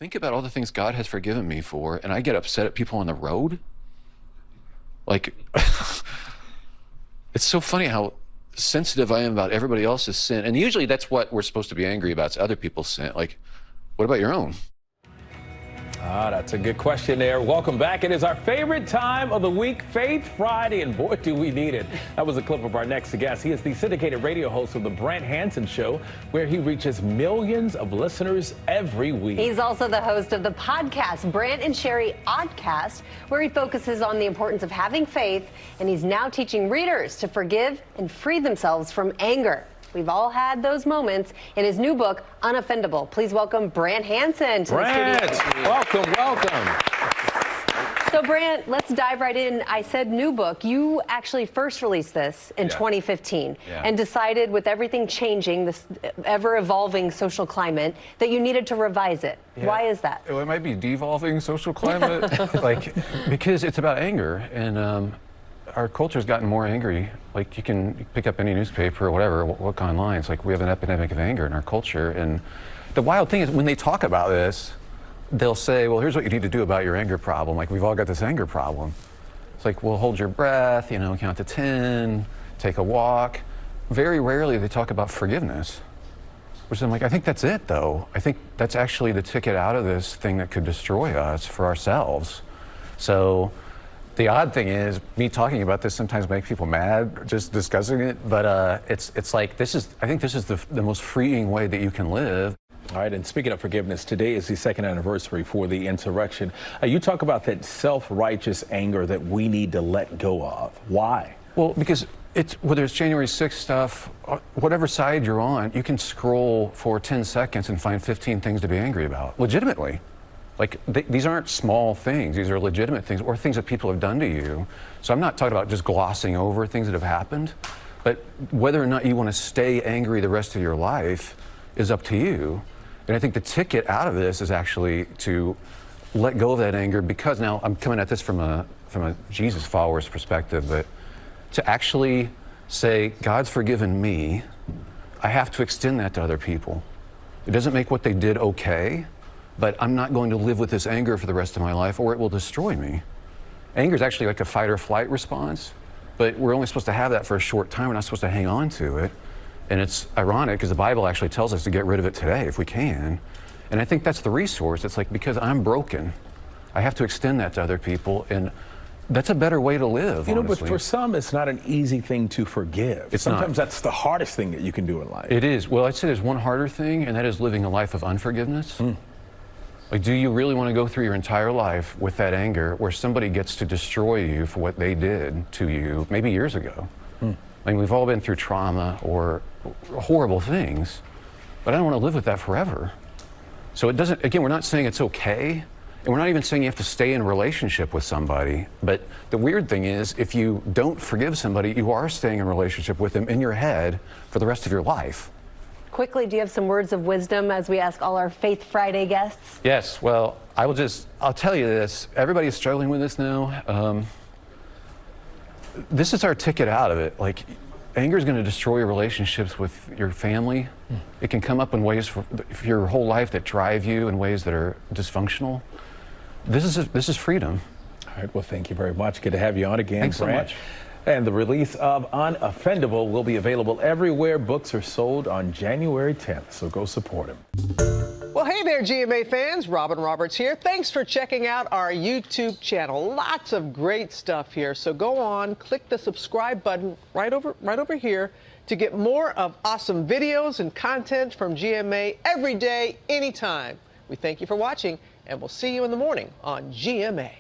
think about all the things God has forgiven me for, and I get upset at people on the road. Like, it's so funny how sensitive I am about everybody else's sin. And usually that's what we're supposed to be angry about, is other people's sin. Like, what about your own? That's a good question there. Welcome back. It is our favorite time of the week, Faith Friday, and boy, do we need it. That was a clip of our next guest. He is the syndicated radio host of the Brant Hansen Show, where he reaches millions of listeners every week. He's also the host of the podcast, Brant and Sherry Oddcast, where he focuses on the importance of having faith, and he's now teaching readers to forgive and free themselves from anger. We've all had those moments. In his new book, Unoffendable, please welcome Brant Hansen to the studio. Welcome. So, Brant, let's dive right in. I said new book. You actually first released this in 2015 and decided, with everything changing, this ever-evolving social climate, that you needed to revise it. Yeah. Why is that? Well, it might be devolving social climate, because it's about anger, and our culture's gotten more angry. Like, you can pick up any newspaper or whatever, look online. It's like we have an epidemic of anger in our culture. And the wild thing is, when they talk about this, they'll say, well, here's what you need to do about your anger problem. Like, we've all got this anger problem. It's like, well, hold your breath, count to 10, take a walk. Very rarely they talk about forgiveness, which I'm like, I think that's it, though. I think that's actually the ticket out of this thing that could destroy us for ourselves. So the odd thing is, me talking about this sometimes makes people mad, just discussing it, but it's like, I think this is the most freeing way that you can live. All right, and speaking of forgiveness, today is the second anniversary for the insurrection. You talk about that self-righteous anger that we need to let go of. Why? Well, because whether it's January 6th stuff, whatever side you're on, you can scroll for 10 seconds and find 15 things to be angry about, legitimately. Like, these aren't small things. These are legitimate things, or things that people have done to you. So I'm not talking about just glossing over things that have happened, but whether or not you want to stay angry the rest of your life is up to you. And I think the ticket out of this is actually to let go of that anger, because now I'm coming at this from a Jesus follower's perspective, but to actually say, God's forgiven me, I have to extend that to other people. It doesn't make what they did okay, but I'm not going to live with this anger for the rest of my life, or it will destroy me. Anger is actually like a fight or flight response, but we're only supposed to have that for a short time. We're not supposed to hang on to it. And it's ironic, because the Bible actually tells us to get rid of it today if we can. And I think that's the resource. It's like, because I'm broken, I have to extend that to other people, and that's a better way to live, honestly. But for some, it's not an easy thing to forgive. Sometimes that's the hardest thing that you can do in life. It is. Well, I'd say there's one harder thing, and that is living a life of unforgiveness. Like, do you really want to go through your entire life with that anger, where somebody gets to destroy you for what they did to you maybe years ago? I mean, we've all been through trauma or horrible things, but I don't want to live with that forever. So it doesn't, again, we're not saying it's okay, and we're not even saying you have to stay in a relationship with somebody. But the weird thing is, if you don't forgive somebody, you are staying in a relationship with them in your head for the rest of your life. Quickly, do you have some words of wisdom as we ask all our Faith Friday guests? Yes, well, I'll tell you this. Everybody's struggling with this now. This is our ticket out of it. Like, anger is going to destroy your relationships with your family. It can come up in ways for your whole life that drive you in ways that are dysfunctional. This is freedom. All right, well, thank you very much. Good to have you on again, Thanks Brant. so much. And the release of Unoffendable will be available everywhere books are sold on January 10th, so go support him. Well, hey there, GMA fans. Robin Roberts here. Thanks for checking out our YouTube channel. Lots of great stuff here. So go on, click the subscribe button right over here to get more of awesome videos and content from GMA every day, anytime. We thank you for watching, and we'll see you in the morning on GMA.